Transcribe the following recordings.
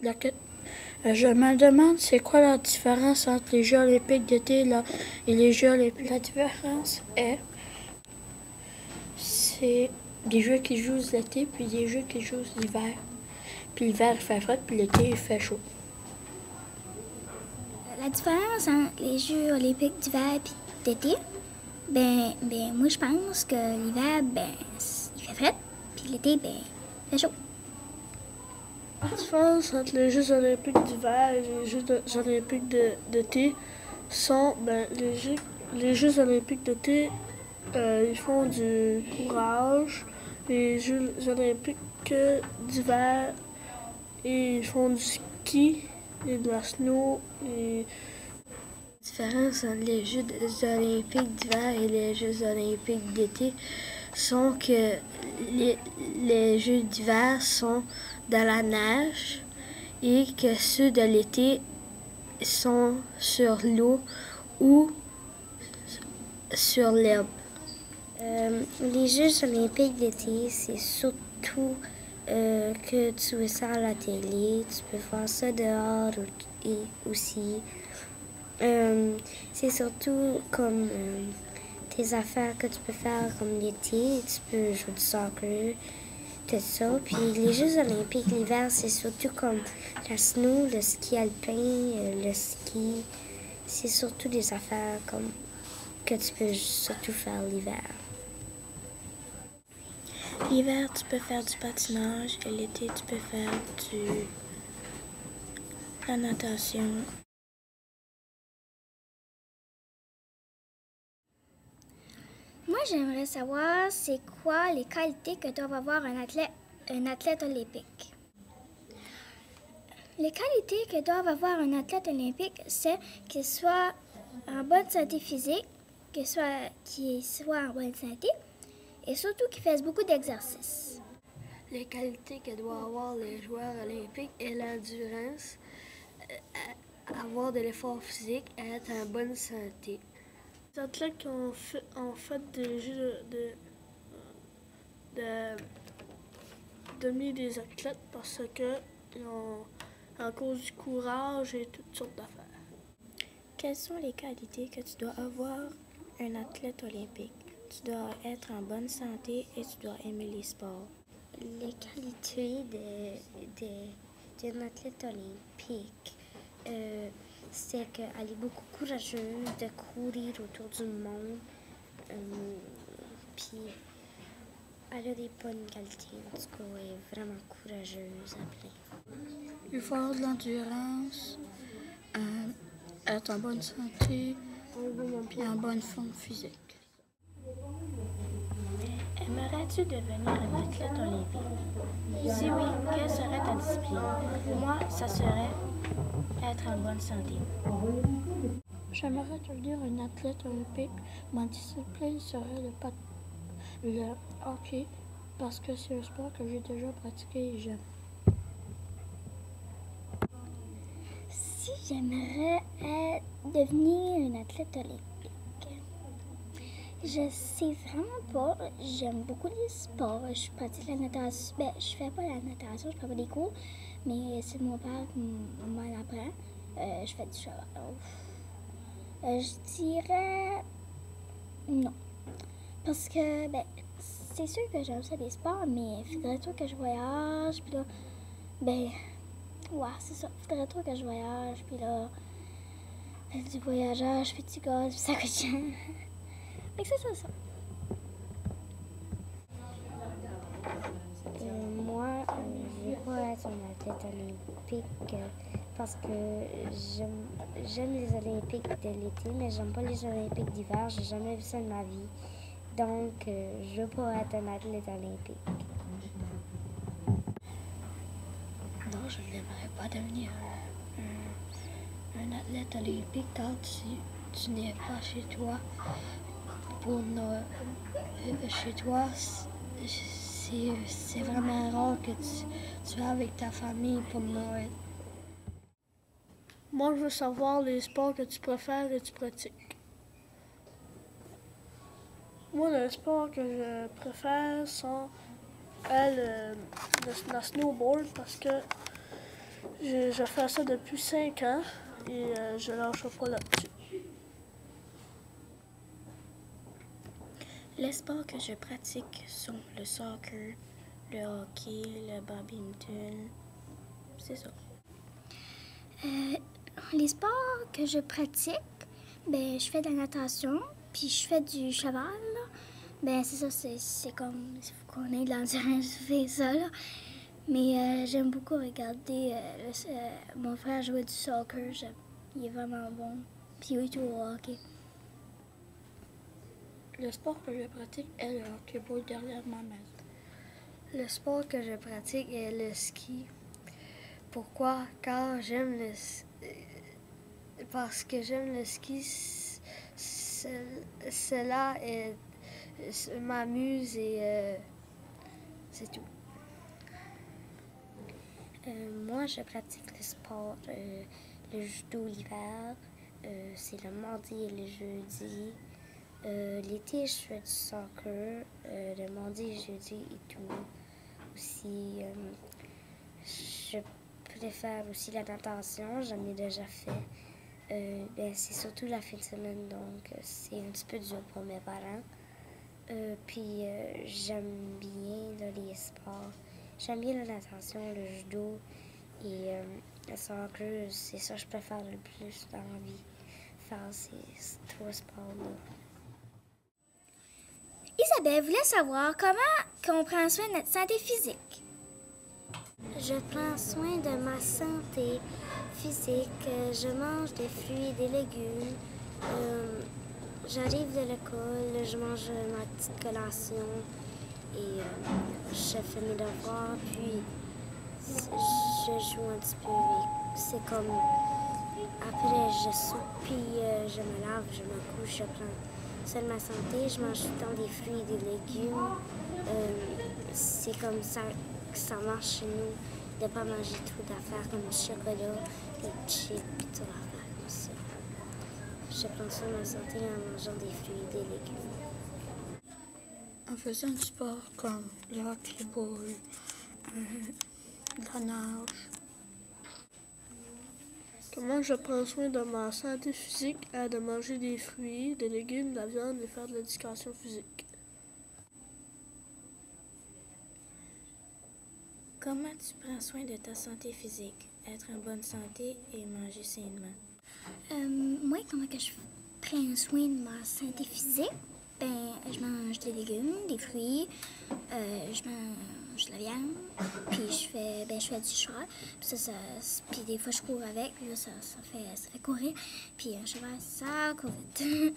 Je me demande c'est quoi la différence entre les Jeux olympiques d'été et les Jeux olympiques. La différence c'est des jeux qui jouent l'été puis des jeux qui jouent l'hiver. Puis l'hiver il fait froid puis l'été il fait chaud. La différence entre les Jeux olympiques d'hiver et d'été, ben moi je pense que l'hiver, il fait frais, puis l'été, il fait chaud. La différence entre les Jeux olympiques d'hiver et les Jeux olympiques d'été sont, les Jeux olympiques d'été, ils font du courage. Les Jeux olympiques d'hiver, ils font du ski et de la snow. La différence entre les Jeux olympiques d'hiver et les Jeux olympiques d'été sont que les Jeux d'hiver sont dans la neige et que ceux de l'été sont sur l'eau ou sur l'herbe. Les Jeux olympiques d'été, c'est surtout que tu vois ça à la télé, tu peux faire ça dehors aussi. C'est surtout comme tes affaires que tu peux faire comme l'été, tu peux jouer du soccer, tout ça. Puis les Jeux olympiques l'hiver, c'est surtout comme la snow, le ski alpin, le ski. C'est surtout des affaires comme que tu peux surtout faire l'hiver. L'hiver, tu peux faire du patinage et l'été, tu peux faire la natation. Moi, j'aimerais savoir c'est quoi les qualités que doit avoir un athlète olympique. Les qualités que doit avoir un athlète olympique, c'est qu'il soit en bonne santé physique, qu'il soit en bonne santé et surtout qu'il fasse beaucoup d'exercices. Les qualités que doivent avoir les joueurs olympiques est l'endurance, avoir de l'effort physique et être en bonne santé. Les athlètes qui ont fait des jeux de devenir des athlètes parce que à cause du courage et toutes sortes d'affaires. Quelles sont les qualités que tu dois avoir un athlète olympique? Tu dois être en bonne santé et tu dois aimer les sports. Les qualités d'un athlète olympique, c'est qu'elle est beaucoup courageuse de courir autour du monde. Puis elle a des bonnes qualités, en tout cas, elle est vraiment courageuse à plein. Il faut avoir de l'endurance, être en bonne santé, puis en bonne forme physique. Aimerais-tu devenir un athlète olympique? Si oui, quelle serait ta discipline? Moi, ça serait être en bonne santé. J'aimerais devenir un athlète olympique. Ma discipline serait le hockey parce que c'est un sport que j'ai déjà pratiqué et j'aime. Si j'aimerais devenir une athlète olympique, je sais vraiment pas. J'aime beaucoup les sports. Je pratique la natation. Je fais pas la natation, je prends pas des cours, mais c'est mon père qui m'en apprend. Je fais du cheval. Je dirais non. Parce que, c'est sûr que j'aime ça les sports, mais il faudrait trop que je voyage, puis là, ouais, c'est ça. Il faudrait trop que je voyage, puis là, du voyagage, puis du gaz, puis ça coûte cher. Fait que c'est ça. Moi, je veux pas être un athlète olympique parce que j'aime les Olympiques de l'été, mais j'aime pas les Olympiques d'hiver. J'ai jamais vu ça de ma vie. Donc, je veux pas être un athlète olympique. Non, je n'aimerais pas devenir un athlète olympique tant tu n'es pas chez toi. Chez toi, c'est vraiment rare que tu es avec ta famille pour Noël. Moi, je veux savoir les sports que tu préfères et tu pratiques. Moi, le sport que je préfère sont la snowboard parce que Je fais ça depuis 5 ans et je lâche pas là-dessus. Les sports que je pratique sont le soccer, le hockey, le badminton. C'est ça. Les sports que je pratique, ben, je fais de la natation, puis je fais du cheval. Là. Ben, c'est ça, c'est comme, il faut qu'on ait de l'endurance, je fais ça, là. Mais j'aime beaucoup regarder mon frère jouer du soccer, il est vraiment bon. Puis il joue au hockey. Le sport que je pratique est le hockey-ball derrière ma maison. Le sport que je pratique est le ski. Pourquoi? Car j'aime le parce que j'aime le ski. Cela m'amuse et c'est tout. Moi, je pratique le sport, le judo l'hiver. C'est le mardi et le jeudi. L'été, je fais du soccer, le mardi et jeudi et tout. Aussi, je préfère aussi la natation, j'en ai déjà fait. Ben, c'est surtout la fin de semaine, donc c'est un petit peu dur pour mes parents. Puis j'aime bien là, les sports. J'aime bien la natation, le judo et le soccer. C'est ça que je préfère le plus dans la vie, faire ces 3 sports-là. Isabelle voulait savoir comment on prend soin de notre santé physique. Je prends soin de ma santé physique. Je mange des fruits et des légumes. J'arrive de l'école, je mange ma petite collation et je fais mes devoirs, puis je joue un petit peu. C'est comme après je soupe, puis je me lave, je me couche, je prends soin de ma santé. Je mange tout le temps des fruits et des légumes. C'est comme ça que ça marche chez nous, de ne pas manger trop d'affaires comme du chocolat, des chips, puis tout l'affaire comme ça. Je prends soin de ma santé en mangeant des fruits et des légumes. En faisant du sport comme le hockey-ball, la nage. Comment je prends soin de ma santé physique? De manger des fruits, des légumes, de la viande et faire de l'éducation physique. Comment tu prends soin de ta santé physique? Être en bonne santé et manger sainement. Moi, comment que je prends soin de ma santé physique? Ben, je mange des légumes, des fruits, je mange de la viande, puis je fais du cheval. Puis des fois, je cours avec, là, ça fait courir. Puis un cheval, ça court vite.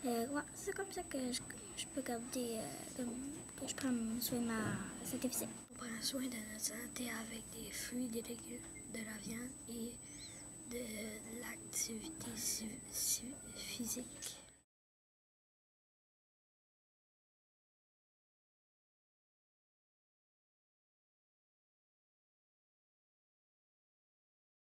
Ouais, c'est comme ça que je peux garder, que je prends soin de ma santé physique. On prend soin de notre santé avec des fruits, des légumes, de la viande et de l'activité physique.